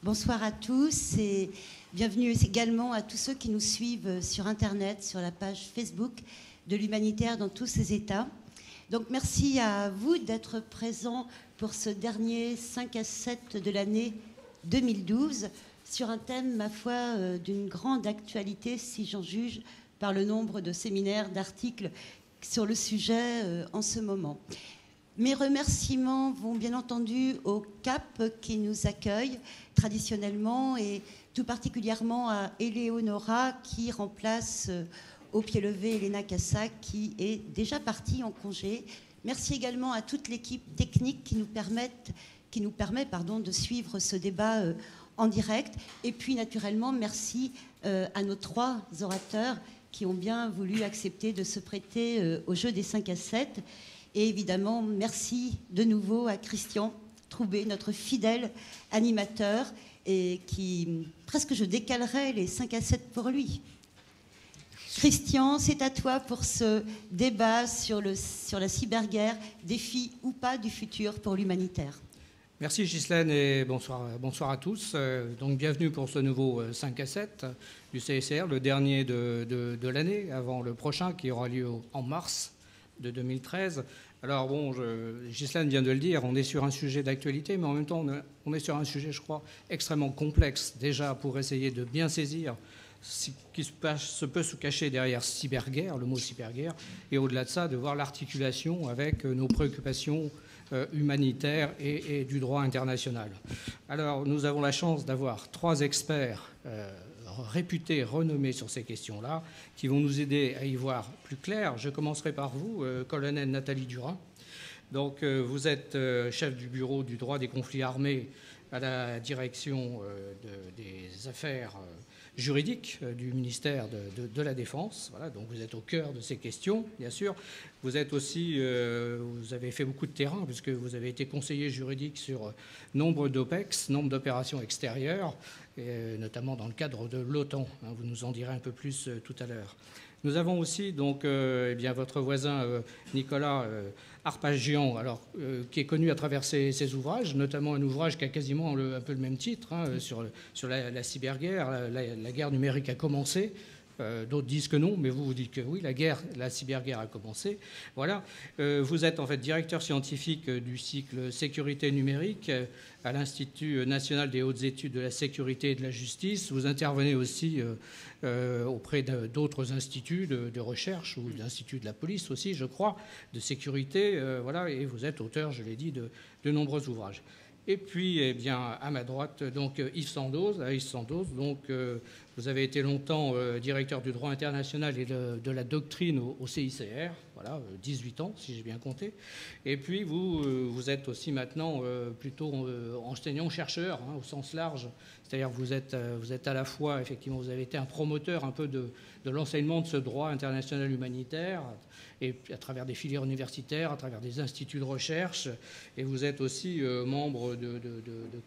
Bonsoir à tous et bienvenue également à tous ceux qui nous suivent sur Internet, sur la page Facebook de l'Humanitaire dans tous ses états. Donc merci à vous d'être présents pour ce dernier 5 à 7 de l'année 2012 sur un thème, ma foi, d'une grande actualité, si j'en juge par le nombre de séminaires, d'articles sur le sujet en ce moment. Mes remerciements vont bien entendu au CAP qui nous accueille traditionnellement et tout particulièrement à Eleonora qui remplace au pied levé Elena Cassac qui est déjà partie en congé. Merci également à toute l'équipe technique qui nous permet de suivre ce débat en direct. Et puis naturellement, merci à nos 3 orateurs qui ont bien voulu accepter de se prêter au jeu des 5 à 7. Et évidemment, merci de nouveau à Christian Troubé, notre fidèle animateur, et qui, presque je décalerais les 5 à 7 pour lui. Christian, c'est à toi pour ce débat sur la cyberguerre, défi ou pas du futur pour l'humanitaire. Merci Ghislaine et bonsoir à tous. Donc bienvenue pour ce nouveau 5 à 7 du CSR, le dernier de l'année, avant le prochain qui aura lieu en mars de 2013. Alors bon, Ghislaine vient de le dire, on est sur un sujet d'actualité, mais en même temps on est sur un sujet, je crois, extrêmement complexe, déjà pour essayer de bien saisir ce qui se peut se cacher derrière cyberguerre, le mot cyberguerre, et au-delà de ça, de voir l'articulation avec nos préoccupations humanitaires et du droit international. Alors nous avons la chance d'avoir 3 experts réputés, renommés sur ces questions-là, qui vont nous aider à y voir plus clair. Je commencerai par vous, colonel Nathalie Durin. Donc, vous êtes chef du bureau du droit des conflits armés à la direction des affaires juridiques du ministère de la Défense. Voilà, donc vous êtes au cœur de ces questions, bien sûr. Vous êtes aussi, vous avez fait beaucoup de terrain, puisque vous avez été conseiller juridique sur nombre d'OPEX, nombre d'opérations extérieures, et notamment dans le cadre de l'OTAN. Vous nous en direz un peu plus tout à l'heure. Nous avons aussi donc votre voisin Nicolas Arpagian, qui est connu à travers ses ouvrages, notamment un ouvrage qui a quasiment un peu le même titre, sur la cyberguerre, la guerre numérique a commencé. D'autres disent que non, mais vous dites que oui, la cyberguerre a commencé. Voilà. Vous êtes en fait directeur scientifique du cycle sécurité numérique à l'Institut national des hautes études de la sécurité et de la justice. Vous intervenez aussi auprès d'autres instituts de recherche ou d'instituts de la police aussi, je crois, de sécurité. Voilà. Et vous êtes auteur, je l'ai dit, de nombreux ouvrages. Et puis, à ma droite, donc Yves Sandoz. Donc, vous avez été longtemps directeur du droit international et de la doctrine au CICR, voilà, 18 ans, si j'ai bien compté. Et puis, vous êtes aussi maintenant plutôt enseignant-chercheur, au sens large. C'est-à-dire que vous êtes à la fois, effectivement, vous avez été un promoteur un peu de l'enseignement de ce droit international humanitaire, et à travers des filières universitaires, à travers des instituts de recherche, et vous êtes aussi membre de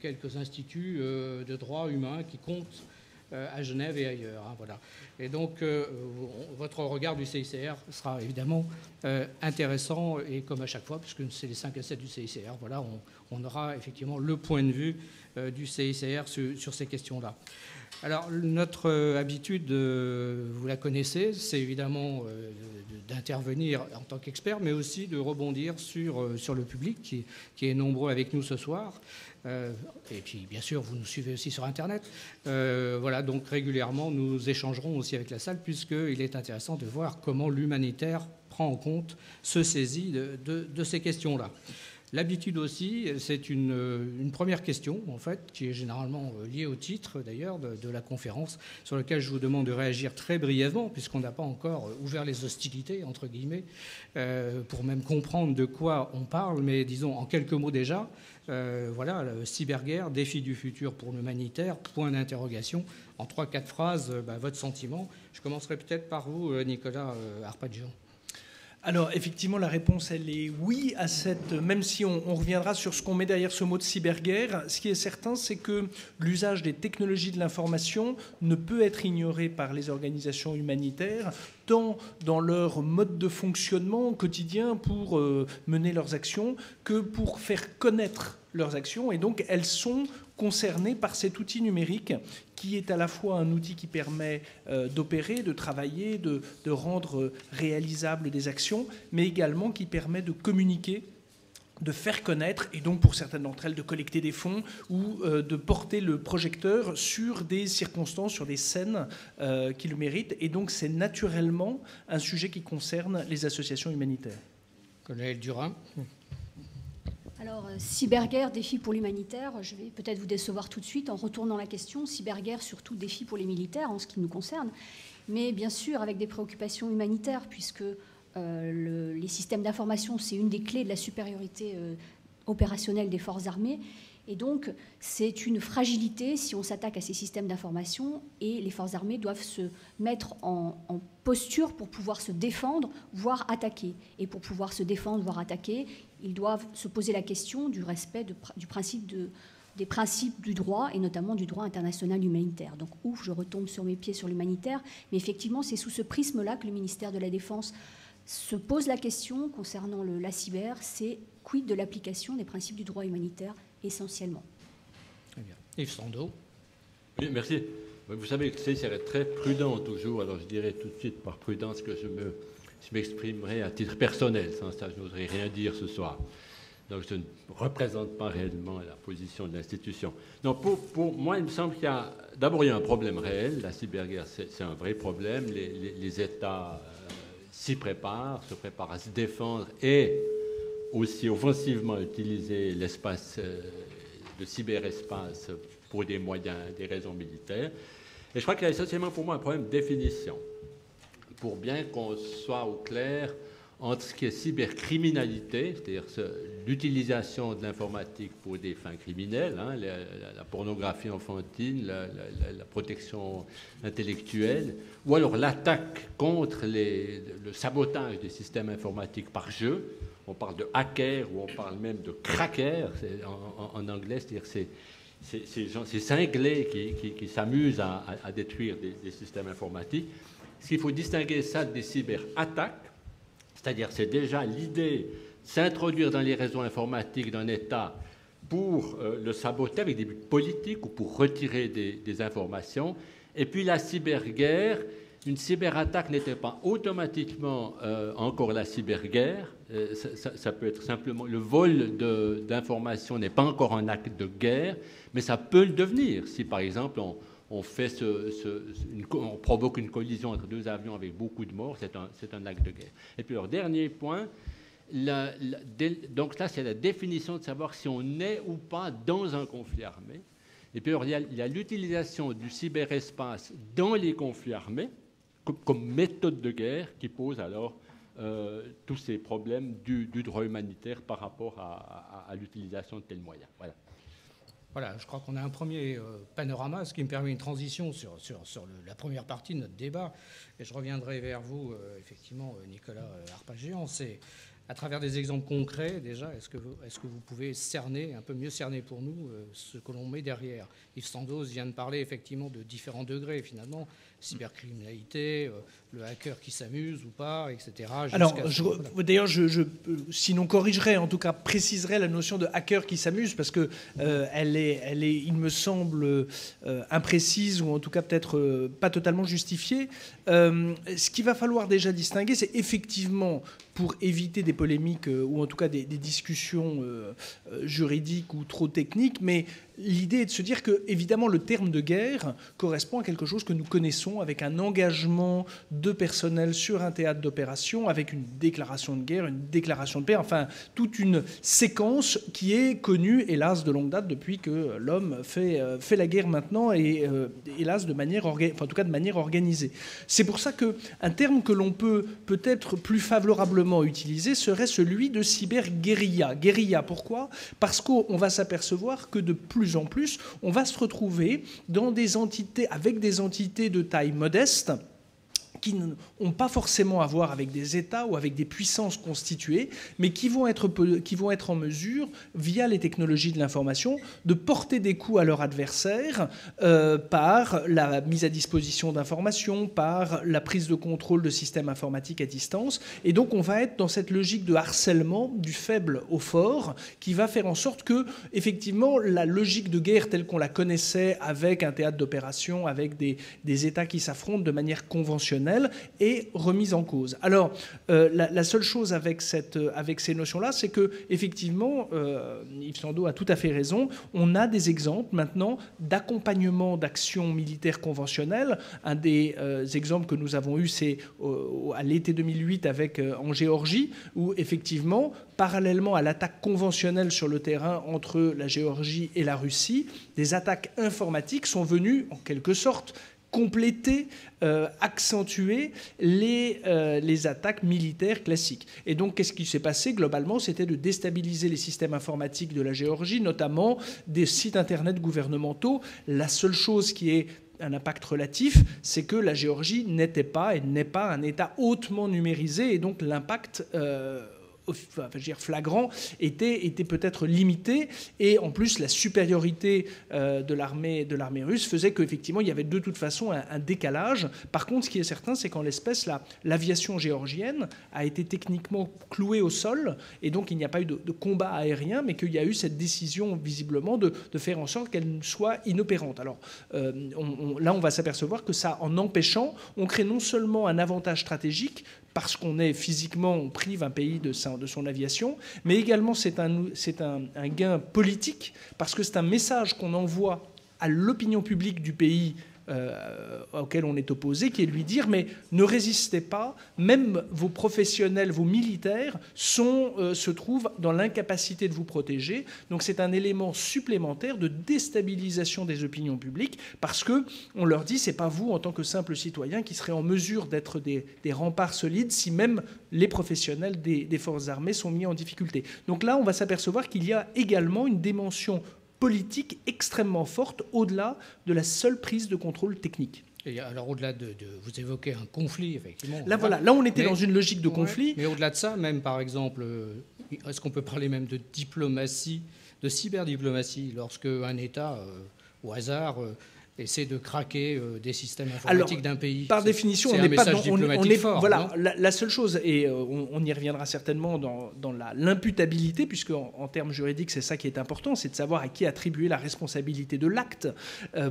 quelques instituts de droit humain qui comptent à Genève et ailleurs. Voilà. Et donc, votre regard du CICR sera évidemment intéressant, et comme à chaque fois, puisque c'est les 5 à 7 du CICR, voilà, on aura effectivement le point de vue du CICR sur ces questions-là. Alors, notre habitude, vous la connaissez, c'est évidemment d'intervenir en tant qu'expert, mais aussi de rebondir sur le public qui est nombreux avec nous ce soir. Et puis, bien sûr, vous nous suivez aussi sur Internet. Voilà, donc régulièrement, nous échangerons aussi avec la salle, puisqu'il est intéressant de voir comment l'humanitaire prend en compte, se saisit de ces questions-là. L'habitude aussi, c'est une première question, en fait, qui est généralement liée au titre, d'ailleurs, de la conférence, sur lequel je vous demande de réagir très brièvement, puisqu'on n'a pas encore ouvert les hostilités, entre guillemets, pour même comprendre de quoi on parle, mais disons en quelques mots déjà, voilà, cyberguerre, défi du futur pour l'humanitaire, point d'interrogation, en 3-4 phrases, votre sentiment. Je commencerai peut-être par vous, Nicolas Arpagian. Alors, effectivement, la réponse, elle est oui à cette... Même si on reviendra sur ce qu'on met derrière ce mot de cyberguerre, ce qui est certain, c'est que l'usage des technologies de l'information ne peut être ignoré par les organisations humanitaires, tant dans leur mode de fonctionnement quotidien pour mener leurs actions que pour faire connaître leurs actions. Et donc, elles sont concernés par cet outil numérique qui est à la fois un outil qui permet d'opérer, de travailler, de rendre réalisables des actions, mais également qui permet de communiquer, de faire connaître, et donc pour certaines d'entre elles de collecter des fonds ou de porter le projecteur sur des circonstances, sur des scènes qui le méritent. Et donc c'est naturellement un sujet qui concerne les associations humanitaires. Colonel Durin. Alors, cyberguerre, défi pour l'humanitaire, je vais peut-être vous décevoir tout de suite en retournant la question. Cyberguerre, surtout défi pour les militaires en ce qui nous concerne, mais bien sûr avec des préoccupations humanitaires, puisque les systèmes d'information, c'est une des clés de la supériorité opérationnelle des forces armées. Et donc, c'est une fragilité si on s'attaque à ces systèmes d'information, et les forces armées doivent se mettre en posture pour pouvoir se défendre, voire attaquer. Et pour pouvoir se défendre, voire attaquer, ils doivent se poser la question du respect des principes du droit, et notamment du droit international humanitaire. Donc, ouf, je retombe sur mes pieds sur l'humanitaire, mais effectivement, c'est sous ce prisme-là que le ministère de la Défense se pose la question concernant la cyber, c'est quid de l'application des principes du droit humanitaire essentiellement. Très bien. Yves Sandeau. Oui, merci. Vous savez que le CICR est très prudent toujours, alors je dirais tout de suite par prudence que je m'exprimerai à titre personnel, sans ça je n'oserais rien dire ce soir. Donc je ne représente pas réellement la position de l'institution. Donc pour moi, il me semble qu'il y a d'abord un problème réel, la cyberguerre c'est un vrai problème, les États s'y préparent, se préparent à se défendre et aussi offensivement utiliser l'espace, le cyberespace pour des moyens, des raisons militaires. Et je crois qu'il y a essentiellement pour moi un problème de définition, pour bien qu'on soit au clair entre ce qui est cybercriminalité, c'est-à-dire l'utilisation de l'informatique pour des fins criminelles, hein, la pornographie enfantine, la protection intellectuelle, ou alors l'attaque contre le sabotage des systèmes informatiques par jeu. On parle de hacker ou on parle même de cracker en anglais, c'est-à-dire ces cinglés qui s'amusent à détruire des systèmes informatiques. S'il faut distinguer ça des cyberattaques, c'est-à-dire c'est déjà l'idée de s'introduire dans les réseaux informatiques d'un État pour le saboter avec des buts politiques ou pour retirer des informations. Et puis la cyberguerre, une cyberattaque n'était pas automatiquement encore la cyberguerre. Ça peut être simplement le vol d'informations n'est pas encore un acte de guerre, mais ça peut le devenir. Si par exemple on provoque une collision entre deux avions avec beaucoup de morts, c'est un acte de guerre. Et puis leur dernier point, donc là c'est la définition de savoir si on est ou pas dans un conflit armé. Et puis alors, il y a l'utilisation du cyberespace dans les conflits armés comme méthode de guerre qui pose alors tous ces problèmes du droit humanitaire par rapport à l'utilisation de tels moyens. Voilà. Voilà, je crois qu'on a un premier panorama, ce qui me permet une transition sur la première partie de notre débat. Et je reviendrai vers vous, effectivement, Nicolas Arpagian. C'est à travers des exemples concrets, déjà, est-ce que vous pouvez cerner, un peu mieux cerner pour nous, ce que l'on met derrière? Yves Sandoz vient de parler, effectivement, de différents degrés, finalement. Cybercriminalité, le hacker qui s'amuse ou pas, etc. Alors, d'ailleurs, sinon corrigerai, en tout cas préciserai la notion de hacker qui s'amuse, parce que elle est, il me semble, imprécise, ou en tout cas peut-être pas totalement justifiée. Ce qu'il va falloir déjà distinguer, c'est effectivement, pour éviter des polémiques, ou en tout cas des discussions juridiques ou trop techniques, mais l'idée est de se dire que, évidemment, le terme de guerre correspond à quelque chose que nous connaissons, avec un engagement de personnel sur un théâtre d'opération, avec une déclaration de guerre, une déclaration de paix, enfin, toute une séquence qui est connue, hélas, de longue date, depuis que l'homme fait la guerre maintenant, et hélas, de manière organisée. C'est pour ça qu'un terme que l'on peut peut-être plus favorablement utiliser serait celui de cyberguérilla. Guérilla, pourquoi? Parce qu'on va s'apercevoir que de plus en plus, on va se retrouver dans avec des entités de taille modeste, qui n'ont pas forcément à voir avec des États ou avec des puissances constituées, mais qui vont être en mesure, via les technologies de l'information, de porter des coups à leur adversaire par la mise à disposition d'informations, par la prise de contrôle de systèmes informatiques à distance. Et donc on va être dans cette logique de harcèlement du faible au fort, qui va faire en sorte que, effectivement, la logique de guerre telle qu'on la connaissait, avec un théâtre d'opération, avec des États qui s'affrontent de manière conventionnelle, est remise en cause. Alors, la seule chose avec ces notions-là, c'est que, effectivement, Yves Sandeau a tout à fait raison, on a des exemples maintenant d'accompagnement d'actions militaires conventionnelles. Un des exemples que nous avons eu, c'est à l'été 2008 en Géorgie, où, effectivement, parallèlement à l'attaque conventionnelle sur le terrain entre la Géorgie et la Russie, des attaques informatiques sont venues, en quelque sorte, compléter, accentuer les attaques militaires classiques. Et donc, qu'est-ce qui s'est passé globalement? C'était de déstabiliser les systèmes informatiques de la Géorgie, notamment des sites Internet gouvernementaux. La seule chose qui est un impact relatif, c'est que la Géorgie n'était pas et n'est pas un État hautement numérisé, et donc l'impact flagrant était peut-être limité, et en plus la supériorité de l'armée russe faisait qu'effectivement il y avait de toute façon un décalage. Par contre, ce qui est certain, c'est qu'en l'espèce, l'aviation géorgienne a été techniquement clouée au sol, et donc il n'y a pas eu de combat aérien, mais qu'il y a eu cette décision visiblement de faire en sorte qu'elle soit inopérante. Alors là, on va s'apercevoir que ça, en empêchant, on crée non seulement un avantage stratégique, parce qu'on est physiquement, on prive un pays de son aviation, mais également c'est un gain politique, parce que c'est un message qu'on envoie à l'opinion publique du pays auquel on est opposé, qui est de lui dire, mais ne résistez pas, même vos professionnels, vos militaires se trouvent dans l'incapacité de vous protéger. Donc c'est un élément supplémentaire de déstabilisation des opinions publiques, parce qu'on leur dit, c'est pas vous en tant que simple citoyen qui serez en mesure d'être des remparts solides si même les professionnels des forces armées sont mis en difficulté. Donc là, on va s'apercevoir qu'il y a également une dimension politique extrêmement forte, au-delà de la seule prise de contrôle technique. Et alors, au-delà vous évoquez un conflit, effectivement. Là, on était dans une logique de conflit. Mais au-delà de ça, même par exemple, est-ce qu'on peut parler même de diplomatie, de cyberdiplomatie, lorsque un État, au hasard, essaie de craquer des systèmes informatiques d'un pays? Par définition, on n'est pas dans... Voilà, la seule chose, et on y reviendra certainement dans l'imputabilité, puisque en termes juridiques, c'est ça qui est important, c'est de savoir à qui attribuer la responsabilité de l'acte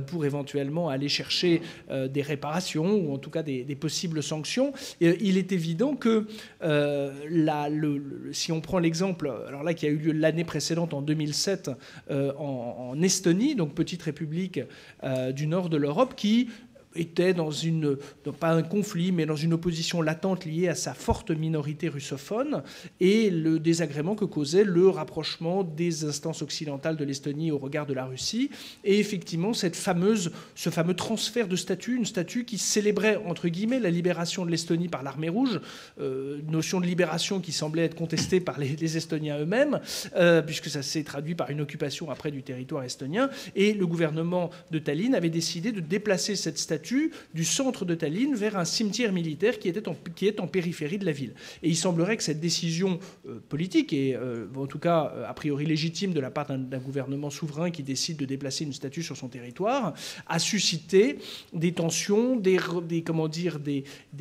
pour éventuellement aller chercher des réparations ou en tout cas des possibles sanctions. Il est évident que si on prend l'exemple, alors là, qui a eu lieu l'année précédente, en 2007, en Estonie, donc petite république du nord de l'Europe, qui était pas un conflit, mais dans une opposition latente liée à sa forte minorité russophone et le désagrément que causait le rapprochement des instances occidentales de l'Estonie au regard de la Russie. Et effectivement, ce fameux transfert de statut, une statue qui célébrait, entre guillemets, la libération de l'Estonie par l'armée rouge, notion de libération qui semblait être contestée par les Estoniens eux-mêmes, puisque ça s'est traduit par une occupation après du territoire estonien. Et le gouvernement de Tallinn avait décidé de déplacer cette statue du centre de Tallinn vers un cimetière militaire qui est en périphérie de la ville. Et il semblerait que cette décision politique, et en tout cas a priori légitime de la part d'un gouvernement souverain qui décide de déplacer une statue sur son territoire, a suscité des tensions, des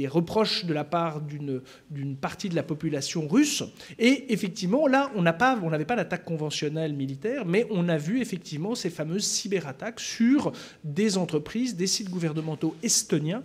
reproches de la part d'une partie de la population russe. Et effectivement, là, on n'avait pas d'attaque conventionnelle militaire, mais on a vu effectivement ces fameuses cyberattaques sur des entreprises, des sites gouvernementaux estoniens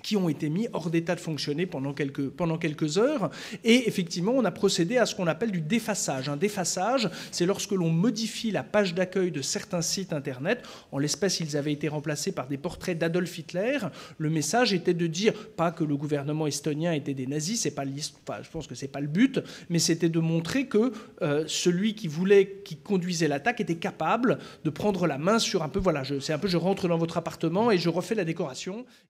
qui ont été mis hors d'état de fonctionner pendant quelques heures. Et effectivement, on a procédé à ce qu'on appelle du défaçage. Un défaçage, c'est lorsque l'on modifie la page d'accueil de certains sites Internet. En l'espèce, ils avaient été remplacés par des portraits d'Adolf Hitler. Le message était de dire, pas que le gouvernement estonien était des nazis, je pense que c'est pas le but, mais c'était de montrer que celui qui conduisait l'attaque était capable de prendre la main sur je rentre dans votre appartement et je refais la décoration.